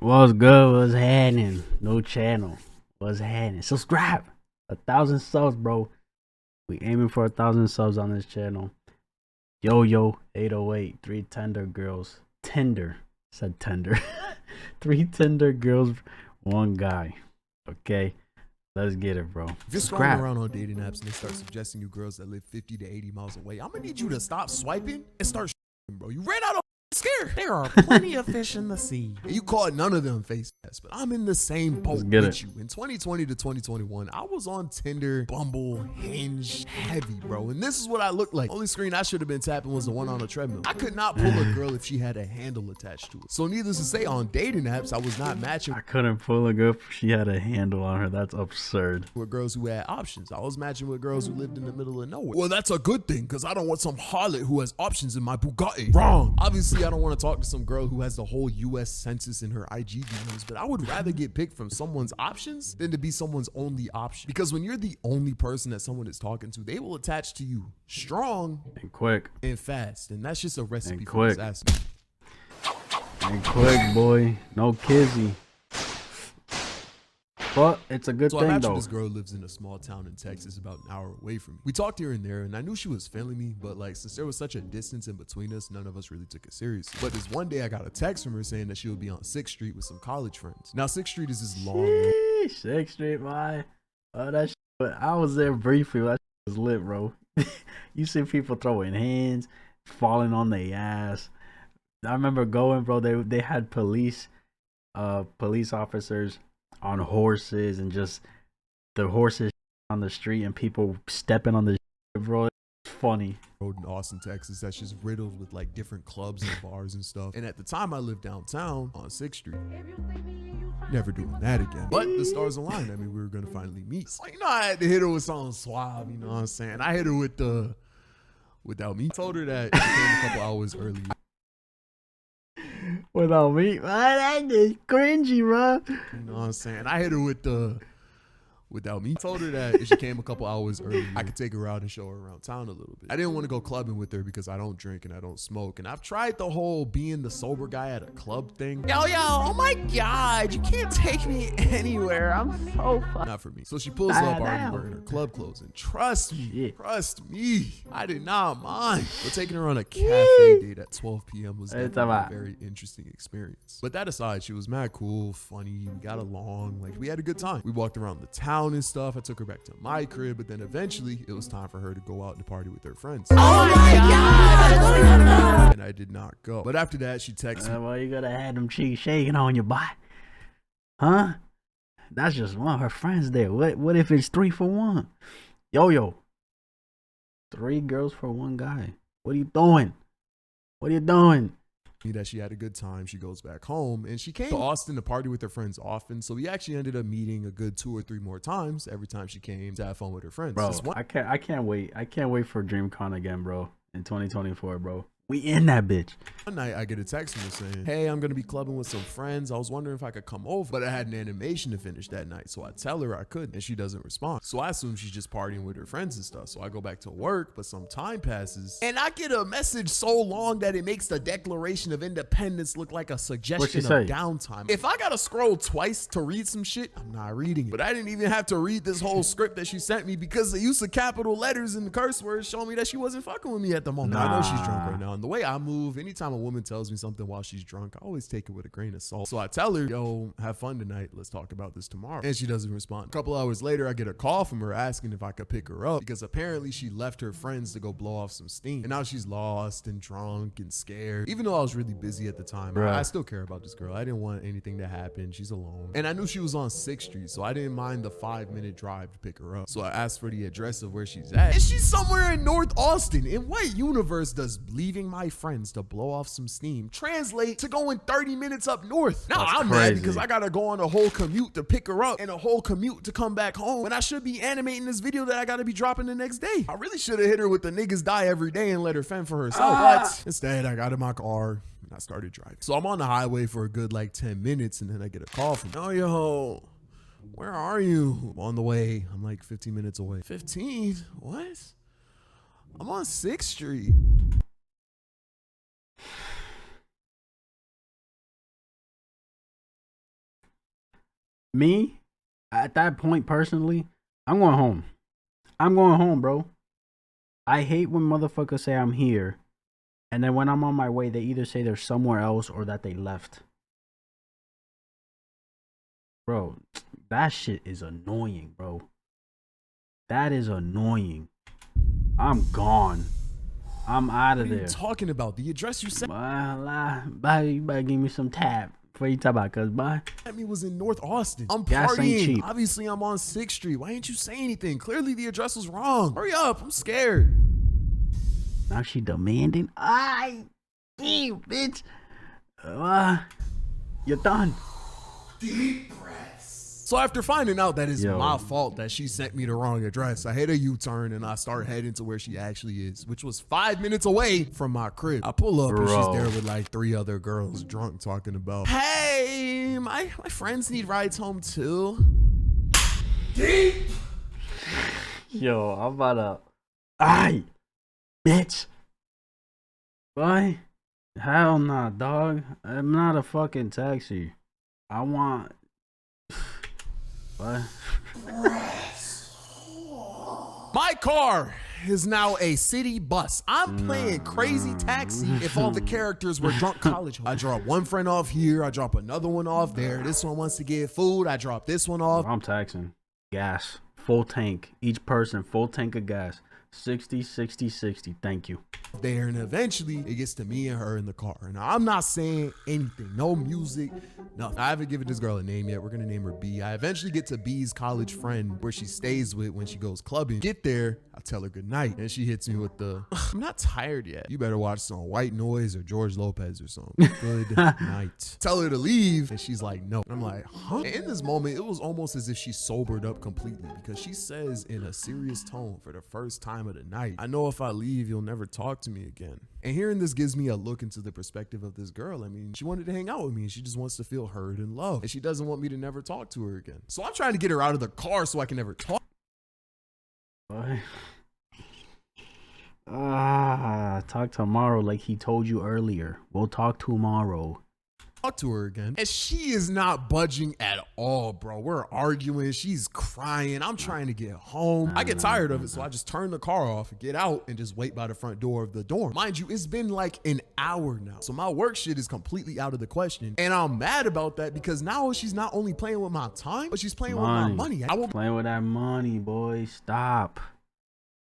What's good? What's happening? No channel. What's happening? Subscribe. 1,000 subs, bro. We aiming for 1,000 subs on this channel. Yoyo 808. 3 tender girls. Tinder. Said tender. 3 tender girls, 1 guy. Okay. Let's get it, bro. If you're scrolling around on dating apps and they start suggesting you girls that live 50 to 80 miles away, I'm gonna need you to stop swiping and start bro. You ran out of scared. There are plenty of fish in the sea. And you caught none of them face ass, but I'm in the same boat with you. In 2020 to 2021, I was on Tinder, Bumble, Hinge, heavy, bro. And this is what I looked like. Only screen I should have been tapping was the one on the treadmill. I could not pull a girl if she had a handle attached to it. So needless to say, on dating apps, I was not matching. I couldn't pull a girl if she had a handle on her. That's absurd. With girls who had options. I was matching with girls who lived in the middle of nowhere. Well, that's a good thing, because I don't want some harlot who has options in my Bugatti. Wrong. Obviously, I don't want to talk to some girl who has the whole US census in her IG DMs, but I would rather get picked from someone's options than to be someone's only option. Because when you're the only person that someone is talking to, they will attach to you strong and quick and fast. And that's just a recipe for disaster. And quick, boy. No kizzy. But it's a good thing, I though. This girl lives in a small town in Texas about an hour away from me. We talked here and there, and I knew she was feeling me, but like since there was such a distance in between us, none of us really took it seriously. But this one day, I got a text from her saying that she would be on 6th Street with some college friends. Now, 6th Street is this long road. 6th Street, why? Oh, that shit. But I was there briefly. That shit was lit, bro. You see people throwing hands, falling on their ass. I remember going, bro. They had police officers on horses, and just the horses on the street and people stepping on the shit, bro. It's funny. Road in Austin, Texas, that's just riddled with like different clubs and bars and stuff. And at the time I lived downtown on 6th Street. Never doing that again. But the stars aligned. I mean, we were gonna finally meet. So, you know, I had to hit her with something suave, you know what I'm saying? I hit her with the without me. Told her that she came a couple hours early. Without me, that is cringy, bro. You know what I'm saying? I hit her with the without me. Told her that if she came a couple hours early, I could take her out and show her around town a little bit. I didn't want to go clubbing with her because I don't drink and I don't smoke. And I've tried the whole being the sober guy at a club thing. Yo, oh my God, you can't take me anywhere. I'm so fun. Not for me. So she pulls up already wearing her club clothes. And trust me, I did not mind. But taking her on a cafe date at 12 p.m. was definitely a very interesting experience. But that aside, she was mad cool, funny, we got along. Like, we had a good time. We walked around the town and stuff. I took her back to my crib, but then eventually it was time for her to go out and party with her friends. Oh my God! And I did not go. But after that, she texted me. Well, you gotta have them cheeks shaking on your butt, huh? That's just one of her friends there. What if it's 3 for 1? Yo, 3 girls for 1 guy. What are you doing? What are you doing? That she had a good time. She goes back home, and she came to Austin to party with her friends often. So we actually ended up meeting a good 2 or 3 more times every time she came to have fun with her friends. Bro, I can't wait. I can't wait for DreamCon again, bro. In 2024, bro. We in that bitch. One night I get a text from her saying, hey, I'm gonna be clubbing with some friends. I was wondering if I could come over, but I had an animation to finish that night. So I tell her I could, and she doesn't respond. So I assume she's just partying with her friends and stuff. So I go back to work, but some time passes and I get a message so long that it makes the Declaration of Independence look like a suggestion of downtime. If I gotta scroll twice to read some shit, I'm not reading it. But I didn't even have to read this whole script that she sent me because the use of capital letters and the curse words showed me that she wasn't fucking with me at the moment. I know she's drunk right now. And the way I move, anytime a woman tells me something while she's drunk, I always take it with a grain of salt. So I tell her, yo, have fun tonight. Let's talk about this tomorrow. And she doesn't respond. A couple hours later, I get a call from her asking if I could pick her up because apparently she left her friends to go blow off some steam. And now she's lost and drunk and scared. Even though I was really busy at the time, I still care about this girl. I didn't want anything to happen. She's alone. And I knew she was on 6th Street, so I didn't mind the 5-minute drive to pick her up. So I asked for the address of where she's at. And she's somewhere in North Austin. In what universe does leaving my friends to blow off some steam translate to going 30 minutes up north? Now I'm mad because I gotta go on a whole commute to pick her up and a whole commute to come back home when I should be animating this video that I gotta be dropping the next day. I really should have hit her with the niggas die every day and let her fend for herself. But instead I got in my car and I started driving. So I'm on the highway for a good like 10 minutes and then I get a call from, oh, yo, where are you? I'm on the way. I'm like 15 minutes away. 15? What? I'm on 6th Street. Me, at that point, personally, I'm going home. I'm going home, bro. I hate when motherfuckers say I'm here, and then when I'm on my way, they either say they're somewhere else or that they left. Bro, that shit is annoying, bro. That is annoying. I'm gone. I'm out of What are there. you talking about? The address you sent Bye, you better give me some tap. What you talking about? Cause bye. me was in North Austin. I'm Gas ain't partying. cheap. Obviously, I'm on 6th Street. Why didn't you say anything? Clearly, the address was wrong. Hurry up. I'm scared. Now she demanding. Damn, bitch. You're done. Deep breaths. So after finding out that it's my fault that she sent me the wrong address, I hit a U-turn and I start heading to where she actually is, which was 5 minutes away from my crib. I pull up and she's there with like 3 other girls drunk talking about, hey, my friends need rides home too. Deep. Yo, I'm about to. Aye, bitch. Bye. Hell nah, dog. I'm not a fucking taxi. I want. What? My car is now a city bus. I'm playing crazy taxi if all the characters were drunk college. I drop one friend off here. I drop another one off there. This one wants to get food. I drop this one off. I'm taxing. Gas. Full tank. Each person, full tank of gas. 60, 60, 60. Thank you. There, and eventually it gets to me and her in the car. And I'm not saying anything, no music, nothing. I haven't given this girl a name yet. We're gonna name her B. I eventually get to B's college friend where she stays with when she goes clubbing. Get there, I tell her good night, and she hits me with the, I'm not tired yet. You better watch some White Noise or George Lopez or something. Good night. Tell her to leave, and she's like, no. And I'm like, huh? And in this moment, it was almost as if she sobered up completely because she says in a serious tone for the first time of the night, I know if I leave, you'll never talk to me again. And hearing this gives me a look into the perspective of this girl. I mean, she wanted to hang out with me and she just wants to feel heard and loved. And she doesn't want me to never talk to her again. So I'm trying to get her out of the car so I can never talk. Talk tomorrow like he told you earlier. We'll talk tomorrow. To her again, and she is not budging at all, bro. We're arguing, she's crying, I'm trying to get home. I get tired of it, so I just turn the car off, get out, and just wait by the front door of the dorm. Mind you, it's been like an hour now, so my work shit is completely out of the question, and I'm mad about that because now she's not only playing with my time, but she's playing with my money. I won't playing with that money, boy. Stop.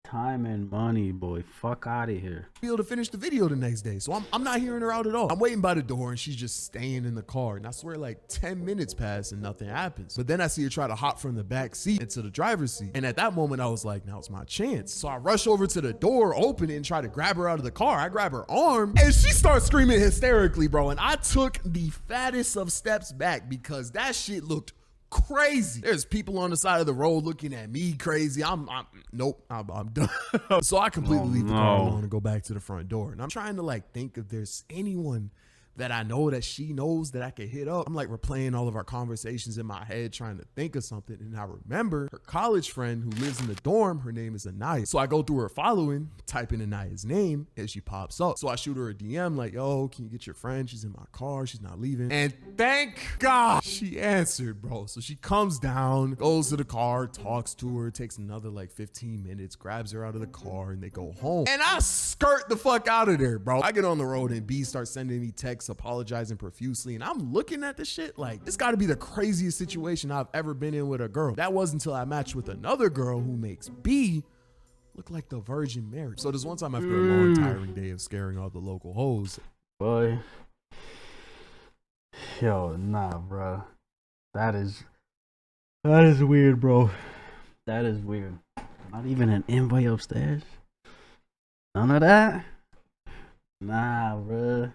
Time and money, boy. Fuck out of here. Be able to finish the video the next day, so I'm not hearing her out at all. I'm waiting by the door and she's just staying in the car, and I swear like 10 minutes pass and nothing happens. But then I see her try to hop from the back seat into the driver's seat, and at that moment I was like, now it's my chance. So I rush over to the door, open it, and try to grab her out of the car. I grab her arm and she starts screaming hysterically, bro, and I took the fattest of steps back because that shit looked crazy. There's people on the side of the road looking at me crazy. I'm done. So I completely leave the car alone and go back to the front door. And I'm trying to like think if there's anyone that I know that she knows that I could hit up. I'm like replaying all of our conversations in my head, trying to think of something. And I remember her college friend who lives in the dorm. Her name is Anaya. So I go through her following, type in Anaya's name, and she pops up. So I shoot her a DM like, yo, can you get your friend? She's in my car. She's not leaving. And thank God she answered, bro. So she comes down, goes to the car, talks to her, takes another like 15 minutes, grabs her out of the car, and they go home. And I skirt the fuck out of there, bro. I get on the road and B starts sending me texts apologizing profusely, and I'm looking at this shit like this got to be the craziest situation I've ever been in with a girl. That wasn't until I matched with another girl who makes B look like the Virgin Mary. So this one time after a long tiring day of scaring all the local hoes, boy, yo, nah, bro, that is weird, bro. That is weird. Not even an invite upstairs. None of that. Nah, bro.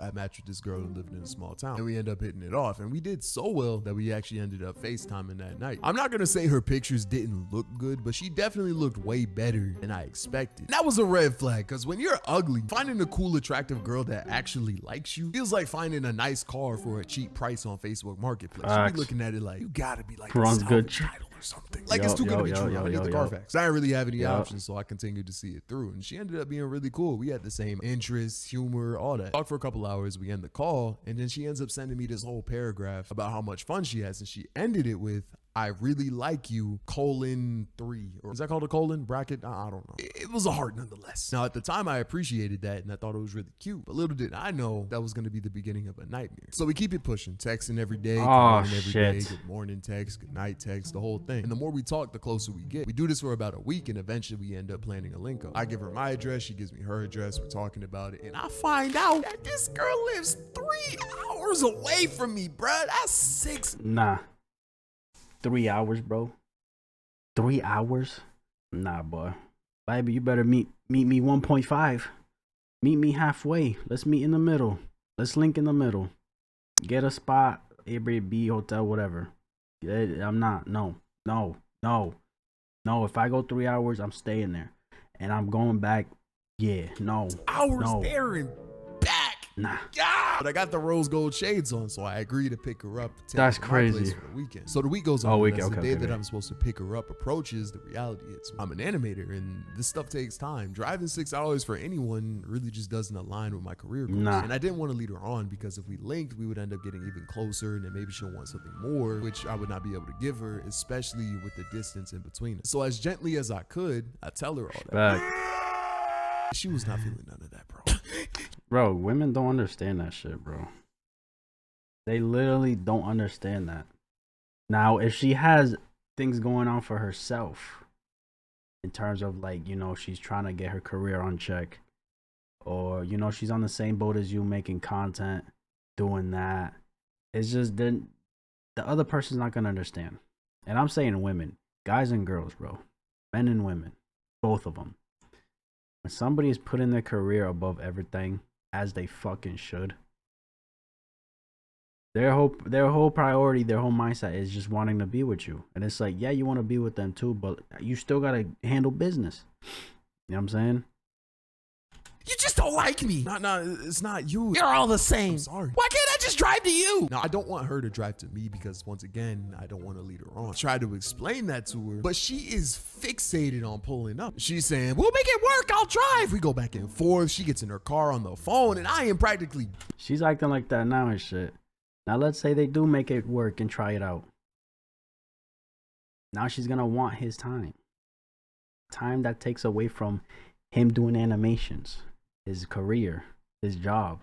I matched with this girl who lived in a small town, and we ended up hitting it off, and we did so well that we actually ended up FaceTiming that night. I'm not gonna say her pictures didn't look good, but she definitely looked way better than I expected. And that was a red flag, because when you're ugly, finding a cool, attractive girl that actually likes you feels like finding a nice car for a cheap price on Facebook Marketplace. You be looking at it like, you gotta be like runs good. title or something. Like, it's too good to be true. I need the Carfax. I didn't really have any options, so I continued to see it through. And she ended up being really cool. We had the same interests, humor, all that. Talked for a couple hours. We end the call, and then she ends up sending me this whole paragraph about how much fun she has, and she ended it with, "I really like you, :3. Or is that called a colon? Bracket? I don't know. It was a heart nonetheless. Now, at the time, I appreciated that, and I thought it was really cute. But little did I know that was going to be the beginning of a nightmare. So we keep it pushing, texting every day, calling every day, good morning text, good night text, the whole thing. And the more we talk, the closer we get. We do this for about a week, and eventually we end up planning a link up. I give her my address, she gives me her address, we're talking about it, and I find out that this girl lives 3 hours away from me, bruh. That's 6. Nah. 3 hours, bro. 3 hours? Nah, boy. Baby, you better meet me 1.5. Meet me halfway. Let's meet in the middle. Let's link in the middle. Get a spot, Airbnb, hotel, whatever. I'm not. No. If I go 3 hours, I'm staying there. And I'm going back. Yeah, no. Hours there and back. Nah. Yeah. But I got the rose gold shades on, so I agree to pick her up. That's crazy. For the weekend. So the week goes on. Oh, the day that I'm supposed to pick her up approaches, the reality hits. I'm an animator, and this stuff takes time. Driving 6 hours for anyone really just doesn't align with my career goals. Nah. And I didn't want to lead her on, because if we linked, we would end up getting even closer, and then maybe she'll want something more, which I would not be able to give her, especially with the distance in between us. So as gently as I could, I tell her all that. She was not feeling none of that, bro. Bro, women don't understand that shit, bro. They literally don't understand that. Now, if she has things going on for herself, in terms of, like, you know, she's trying to get her career on check, or, you know, she's on the same boat as you, making content, doing that, it's just then the other person's not gonna understand. And I'm saying women, guys and girls, bro, men and women, both of them. When somebody is putting their career above everything, as they fucking should, their whole priority, their whole mindset is just wanting to be with you. And it's like, yeah, you want to be with them too, but you still gotta handle business. You know what I'm saying? You just don't like me. No, it's not you. You're all the same. I'm sorry. Why can't I just drive to you? Now, I don't want her to drive to me, because once again, I don't want to lead her on. I tried to explain that to her, but she is fixated on pulling up. She's saying, we'll make it work, I'll drive. We go back and forth. She gets in her car on the phone, and I am practically... She's acting like that now and shit. Now let's say they do make it work and try it out. Now she's gonna want his time. Time that takes away from him doing animations, his career, his job.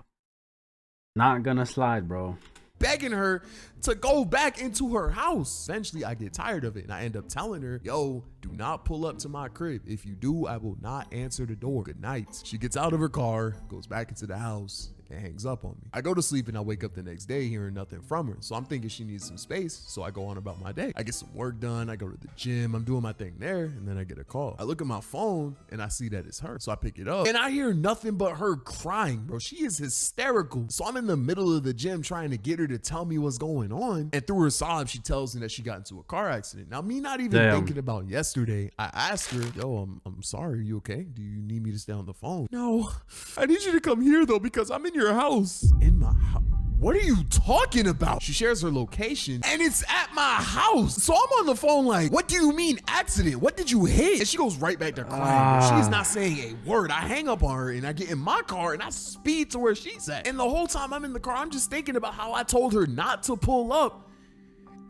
Not gonna slide, bro. Begging her to go back into her house. Eventually, I get tired of it, and I end up telling her, yo, do not pull up to my crib. If you do, I will not answer the door. Good night. She gets out of her car, goes back into the house, and hangs up on me. I go to sleep, and I wake up the next day hearing nothing from her. So I'm thinking she needs some space, so I go on about my day. I get some work done, I go to the gym, I'm doing my thing there, and then I get a call. I look at my phone, and I see that it's her. So I pick it up, and I hear nothing but her crying, bro. She is hysterical. So I'm in the middle of the gym trying to get her to tell me what's going on, and through her sob, she tells me that she got into a car accident. Now, me not even thinking about yesterday, I asked her, yo, I'm sorry, are you okay? Do you need me to stay on the phone? No, I need you to come here though, because I'm in your house. In my house? What are you talking about? She shares her location, and it's at my house. So I'm on the phone like, what do you mean accident? What did you hit? And she goes right back to crying. She is not saying a word. I hang up on her, and I get in my car, and I speed to where she's at. And the whole time I'm in the car, I'm just thinking about how I told her not to pull up,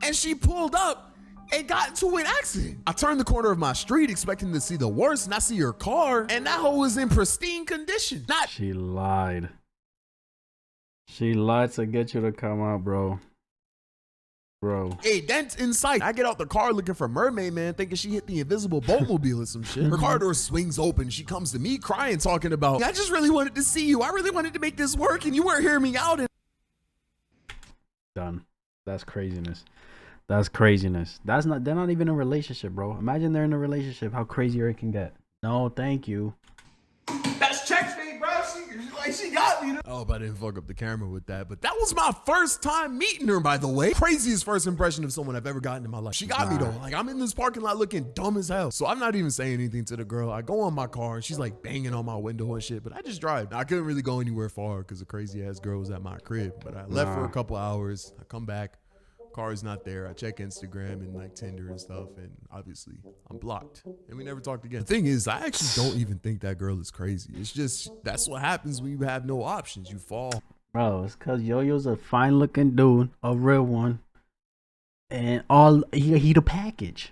and she pulled up and got into an accident. I turned the corner of my street expecting to see the worst, and I see her car, and that hoe was in pristine condition. She lied. She lied to get you to come out, bro. Bro. A dent in sight. I get out the car looking for Mermaid Man, thinking she hit the invisible boatmobile or some shit. Her car door swings open. She comes to me crying, talking about, I just really wanted to see you. I really wanted to make this work, and you weren't hearing me out. And done. That's craziness. That's craziness. That's not. They're not even in a relationship, bro. Imagine they're in a relationship. How crazier it can get. No, thank you. That's checkmate, bro. She got me. I hope I didn't fuck up the camera with that, but that was my first time meeting her, by the way. Craziest first impression of someone I've ever gotten in my life. She got me though. Like, I'm in this parking lot looking dumb as hell. So I'm not even saying anything to the girl. I go on my car and she's like banging on my window and shit, but I just drive. I couldn't really go anywhere far because the crazy ass girl was at my crib, but I left for a couple hours. I come back. Car's not there. I check Instagram and like Tinder and stuff, and obviously I'm blocked. And we never talked again. The thing is, I actually don't even think that girl is crazy. It's just that's what happens when you have no options. You fall. Bro, it's cause Yoyo's a fine looking dude, a real one. And all he the package.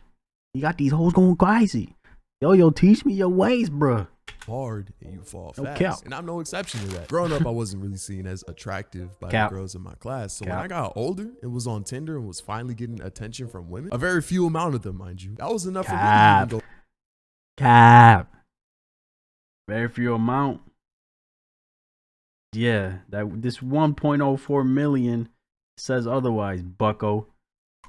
He got these hoes going crazy. Yo, teach me your ways, bro. Hard and you fall No fast. cap. And I'm no exception to that. Growing up, I wasn't really seen as attractive by Cap. the girls in my class. So Cap. when I got older and was on Tinder and was finally getting attention from women, a very few amount of them, mind you, that was enough for me to Cap. even go. Cap. Very few amount. Yeah, that this 1.04 million says otherwise, bucko.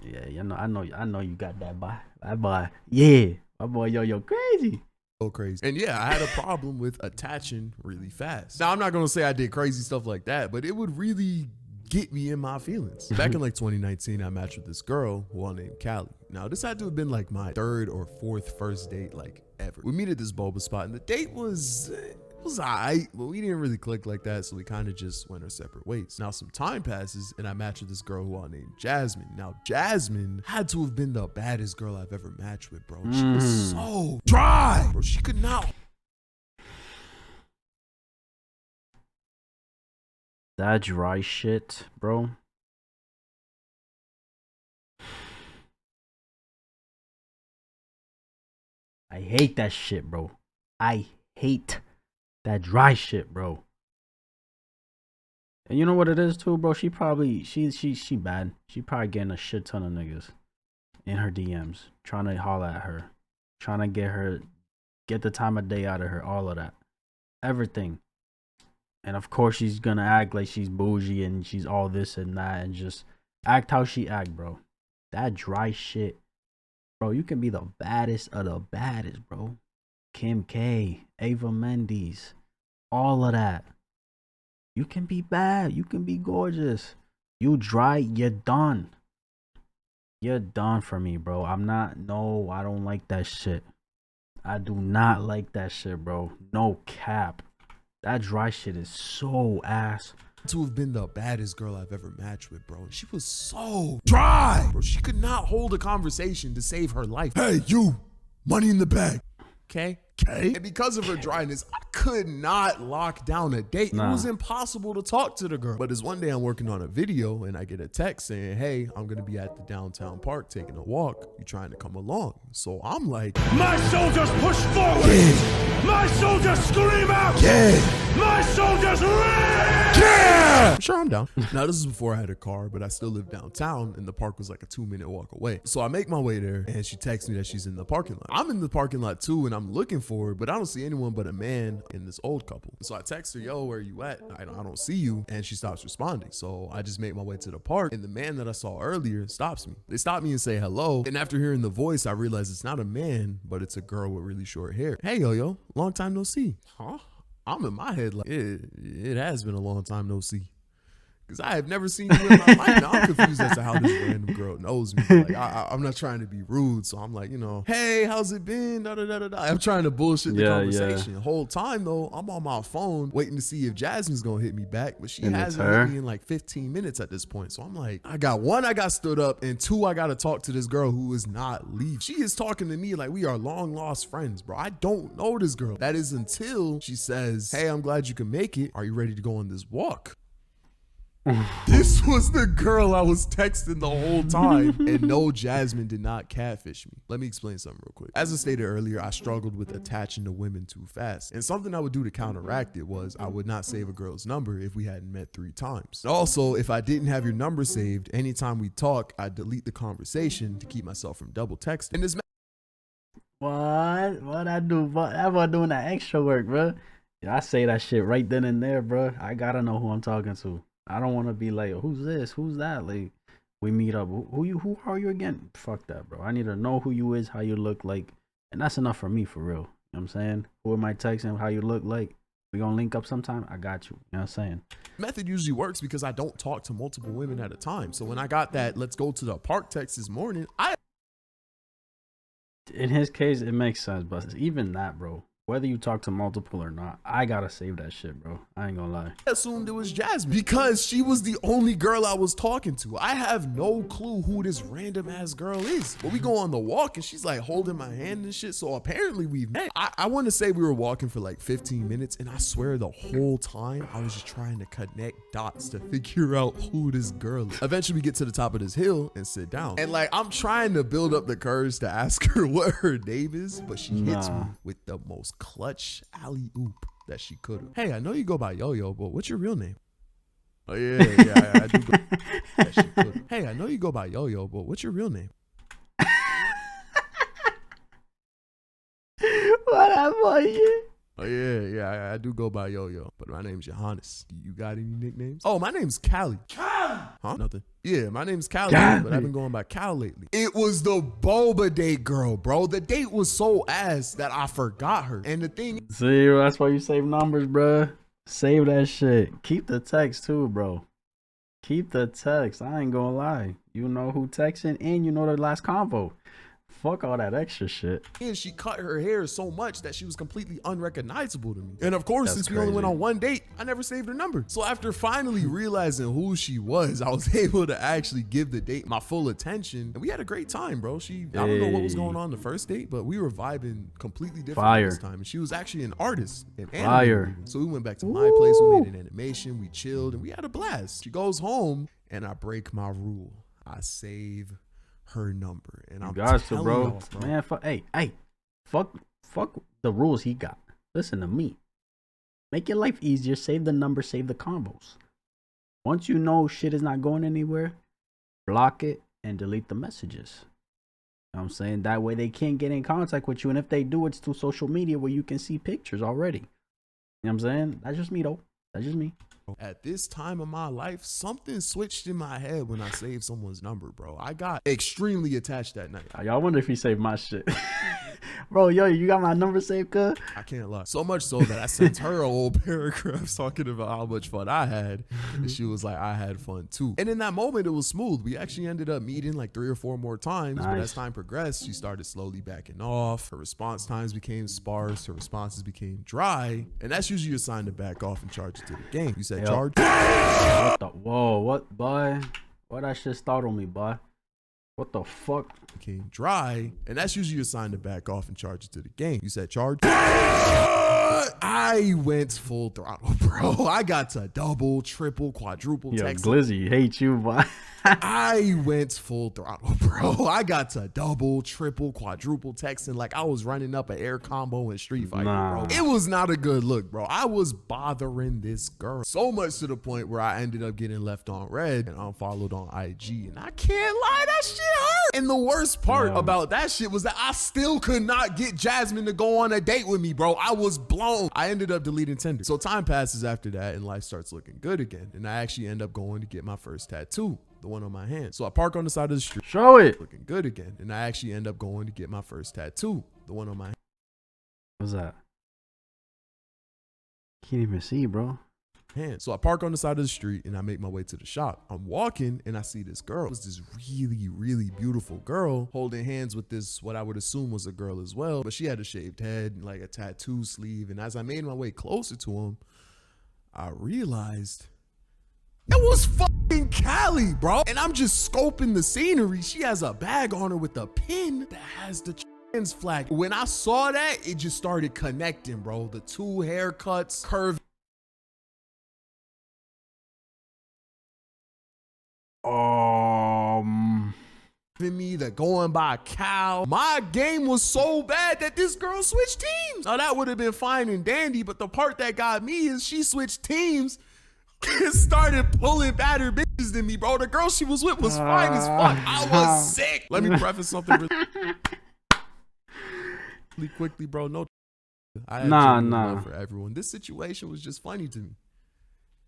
Yeah, I know you got that boy. That boy. Yeah. My boy Yo crazy. Go crazy. And yeah, I had a problem with attaching really fast. Now, I'm not going to say I did crazy stuff like that, but it would really get me in my feelings. Back in like 2019, I matched with this girl who I named Callie. Now, this had to have been like my third or fourth first date like ever. We meet at this boba spot and the date was alright, but we didn't really click like that, so we kind of just went our separate ways. Now some time passes and I match with this girl who I named Jasmine. Now Jasmine had to have been the baddest girl I've ever matched with, bro. She was so dry, bro. She could not. That dry shit, bro. I hate that shit, bro. I hate that dry shit, bro. And you know what it is too, bro? She bad. She probably getting a shit ton of niggas in her DMs trying to holler at her, trying to get the time of day out of her, all of that, everything. And of course she's gonna act like she's bougie and she's all this and that and just act how she act, bro. That dry shit, bro. You can be the baddest of the baddest, bro. Kim K, Ava Mendes, all of that. You can be bad. You can be gorgeous. You dry, you're done. You're done for me, bro. I don't like that shit. I do not like that shit, bro. No cap. That dry shit is so ass. To have been the baddest girl I've ever matched with, bro. She was so dry, bro. She could not hold a conversation to save her life. Hey, you, money in the bag. Okay. And because of her dryness, I could not lock down a date. It was impossible to talk to the girl. But as one day I'm working on a video and I get a text saying, hey, I'm going to be at the downtown park taking a walk. You trying to come along? So I'm like, my soldiers push forward. Yeah. My soldiers scream out. Yeah. My soldiers rage. Yeah. Sure, I'm down. Now, this is before I had a car, but I still live downtown and the park was like a 2-minute walk away. So I make my way there and she texts me that she's in the parking lot. I'm in the parking lot too and I'm looking for her, but I don't see anyone but a man and this old couple. So I text her, yo, where are you at? I don't see you. And she stops responding. So I just make my way to the park and the man that I saw earlier stops me. They stop me and say hello. And after hearing the voice, I realize it's not a man, but it's a girl with really short hair. Hey, Yoyo, long time no see. Huh? I'm in my head like, it has been a long time no see. Because I have never seen you in my life. Now I'm confused as to how this random girl knows me. Like, I'm not trying to be rude. So I'm like, hey, how's it been? Da, da, da, da, da. I'm trying to bullshit the conversation. The whole time, though, I'm on my phone waiting to see if Jasmine's going to hit me back. But she hasn't hit me in like 15 minutes at this point. So I'm like, I got stood up. And 2, I got to talk to this girl who is not leaving. She is talking to me like we are long lost friends, bro. I don't know this girl. That is until she says, hey, I'm glad you can make it. Are you ready to go on this walk? This was the girl I was texting the whole time. And no, Jasmine did not catfish me. Let me explain something real quick. As I stated earlier, I struggled with attaching to women too fast. And something I would do to counteract it was I would not save a girl's number if we hadn't met 3 times. Also, if I didn't have your number saved, anytime we talk, I'd delete the conversation to keep myself from double texting. And this What I do? What am I doing that extra work, bro? Yeah, I say that shit right then and there, bro. I gotta know who I'm talking to. I don't want to be like, who's this? Who's that? Like, we meet up. Who are you again? Fuck that, bro. I need to know who you is, how you look like. And that's enough for me, for real. You know what I'm saying? Who am I texting? How you look like? We gonna link up sometime? I got you. You know what I'm saying? Method usually works because I don't talk to multiple women at a time. So when I got that, let's go to the park text this morning, in his case, it makes sense. But even that, bro. whether you talk to multiple or not, I gotta save that shit, bro. I ain't gonna lie. I assumed it was Jasmine because she was the only girl I was talking to. I have no clue who this random ass girl is. But we go on the walk and she's like holding my hand and shit. So apparently we've met. I want to say we were walking for like 15 minutes and I swear the whole time I was just trying to connect dots to figure out who this girl is. Eventually we get to the top of this hill and sit down. And like I'm trying to build up the courage to ask her what her name is, but she hits me with the most clutch alley oop that she could have. Hey, I know you go by Yoyo, but what's your real name? Oh yeah, I do go. That she could've. Hey, I know you go by Yoyo, but what's your real name? What up, boy? Oh yeah, I do go by Yoyo, but my name's Johannes. You got any nicknames? Oh, my name's Callie. Callie? Huh? Nothing. Yeah, my name's Callie, but I've been going by Cal lately. It was the boba date girl, bro. The date was so ass that I forgot her. And the thing, see, that's why you save numbers, bro. Save that shit. Keep the text too, bro. Keep the text. I ain't gonna lie. You know who texting and you know the last convo. Fuck all that extra shit. and she cut her hair so much that she was completely unrecognizable to me. And of course, since we only went on one date, I never saved her number. So after finally realizing who she was, I was able to actually give the date my full attention. And we had a great time, bro. I don't know what was going on the first date, but we were vibing completely different this time. And she was actually an artist. So we went back to my place. We made an animation. We chilled and we had a blast. She goes home and I break my rule. I save her number, and I'm got to, bro. bro. Man, fuck the rules he got. Listen to me. Make your life easier. Save the number. Save the combos. Once you know shit is not going anywhere, block it and delete the messages. You know what I'm saying? That way they can't get in contact with you, and if they do, it's through social media where you can see pictures already. You know what I'm saying? That's just me, though. That's just me. At this time of my life, something switched in my head when I saved someone's number, bro. I got extremely attached that night. Y'all wonder if he saved my shit. Bro, yo, you got my number saved, cuz? I can't lie. So much so that I sent her a whole paragraph talking about how much fun I had. And she was like, I had fun too. And in that moment, it was smooth. We actually ended up meeting like 3 or 4 more times. But as time progressed, she started slowly backing off. Her response times became sparse. Her responses became dry. And that's usually a sign to back off and charge it to the game. You said charge? What, boy? Why that shit startled me, boy? What the fuck? Became dry, and that's usually a sign to back off and charge it to the game. You said charge? I went full throttle, bro. I got to double, triple, quadruple text. Glizzy, hate you, boy. I went full throttle, bro. I got to double, triple, quadruple texting like I was running up an air combo in Street Fighter, bro. It was not a good look, bro. I was bothering this girl so much to the point where I ended up getting left on red and unfollowed on IG. And I can't lie, that shit hurt. And the worst part about that shit was that I still could not get Jasmine to go on a date with me, bro. I was blown. I ended up deleting Tinder. So time passes after that and life starts looking good again. And I actually end up going to get my first tattoo. The one on my hand. So I park on the side of the street. Show it. Looking good again. And I actually end up going to get my first tattoo. The one on my hand. What's that? Can't even see, bro. So I park on the side of the street and I make my way to the shop. I'm walking and I see this girl. It was this really, really beautiful girl holding hands with this, what I would assume was a girl as well. But she had a shaved head and like a tattoo sleeve. And as I made my way closer to him, I realized it was fucking Callie, bro. And I'm just scoping the scenery. She has a bag on her with a pin that has the trans flag. When I saw that, it just started connecting, bro. The 2 haircuts, curved. Me that going by Cal. My game was so bad that this girl switched teams. Now that would have been fine and dandy, but the part that got me is she switched teams and started pulling badder bitches than me, bro. The girl she was with was fine as fuck. I was sick. Let me preface something really quickly, bro. No, I had love for everyone. This situation was just funny to me.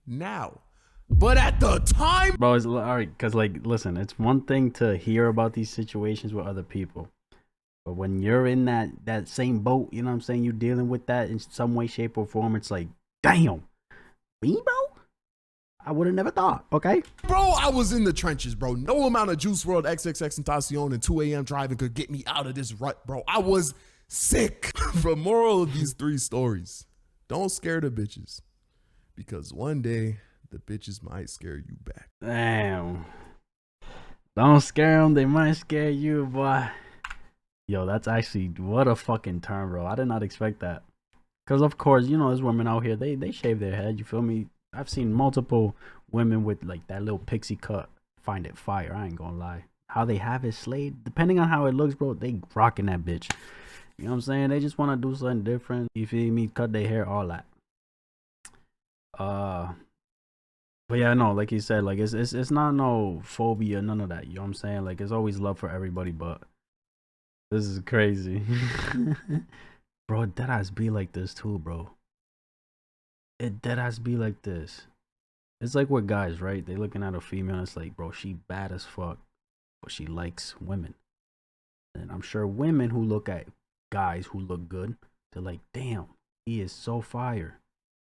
Now, but at the time, bro, it's all right. Because like, listen, it's one thing to hear about these situations with other people, but when you're in that same boat, you know what I'm saying, you're dealing with that in some way, shape, or form. It's like, damn, me, bro. I would have never thought, okay? Bro, I was in the trenches, bro. No amount of Juice WRLD XXXTentacion and 2 a.m. driving could get me out of this rut, bro. I was Sick. The moral of these 3 stories: don't scare the bitches, because one day the bitches might scare you back. Damn. Don't scare them, they might scare you, boy. Yo, that's actually, what a fucking term, bro. I did not expect that. Because, of course, you know, there's women out here, they shave their head, you feel me? I've seen multiple women with, like, that little pixie cut. Find it fire, I ain't gonna lie. How they have it slayed, depending on how it looks, bro, they rocking that bitch. You know what I'm saying? They just want to do something different. You feel me? Cut their hair, all that. But yeah, no, like you said, like it's not no phobia, none of that. You know what I'm saying? Like, it's always love for everybody, but this is crazy. Bro, deadass be like this too, bro. It deadass be like this. It's like with guys, right? They looking at a female and it's like, bro, she bad as fuck, but she likes women. And I'm sure women who look at guys who look good, they're like, damn, he is so fire,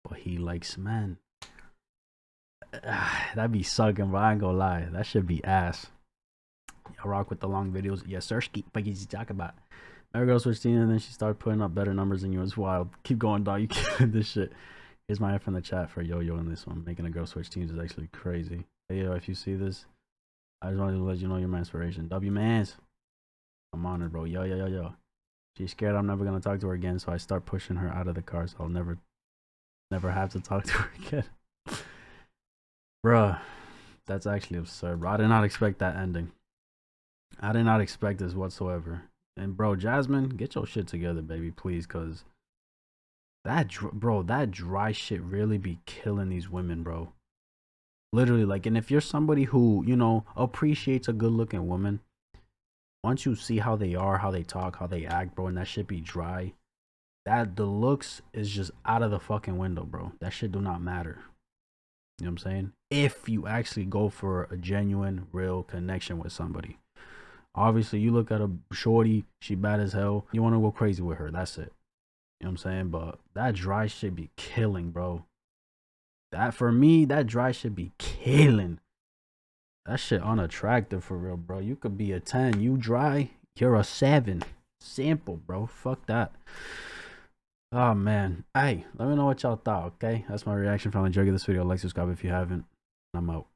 but he likes men. That'd be sucking, but I ain't gonna lie. That should be ass. I rock with the long videos. Yes, sir. Like you talk about. Every girl switched team and then she started putting up better numbers than you. It's wild. Keep going, dog. You keep this shit. Here's my F in the chat for Yo-Yo in this one. Making a girl switch teams is actually crazy. Hey, yo, if you see this, I just wanted to let you know you're my inspiration. W mans. I'm honored, bro. Yo. She's scared I'm never gonna talk to her again, so I start pushing her out of the car so I'll never have to talk to her again. Bruh, that's actually absurd, bro. I did not expect that ending. I did not expect this whatsoever. And bro, Jasmine, get your shit together, baby, please, cause that dry shit really be killing these women, bro. Literally, like, and if you're somebody who, you know, appreciates a good-looking woman, once you see how they are, how they talk, how they act, bro, and that shit be dry, that the looks is just out of the fucking window, bro. That shit do not matter. You know what I'm saying? If you actually go for a genuine, real connection with somebody. Obviously, you look at a shorty, she bad as hell. You want to go crazy with her. That's it. You know what I'm saying? But that dry shit be killing, bro. That, for me, that dry shit be killing. That shit unattractive for real, bro. You could be a 10. You dry, you're a 7. Simple, bro. Fuck that. Oh, man. Hey, let me know what y'all thought, okay? That's my reaction. If you enjoyed this video, like, subscribe if you haven't. I'm out.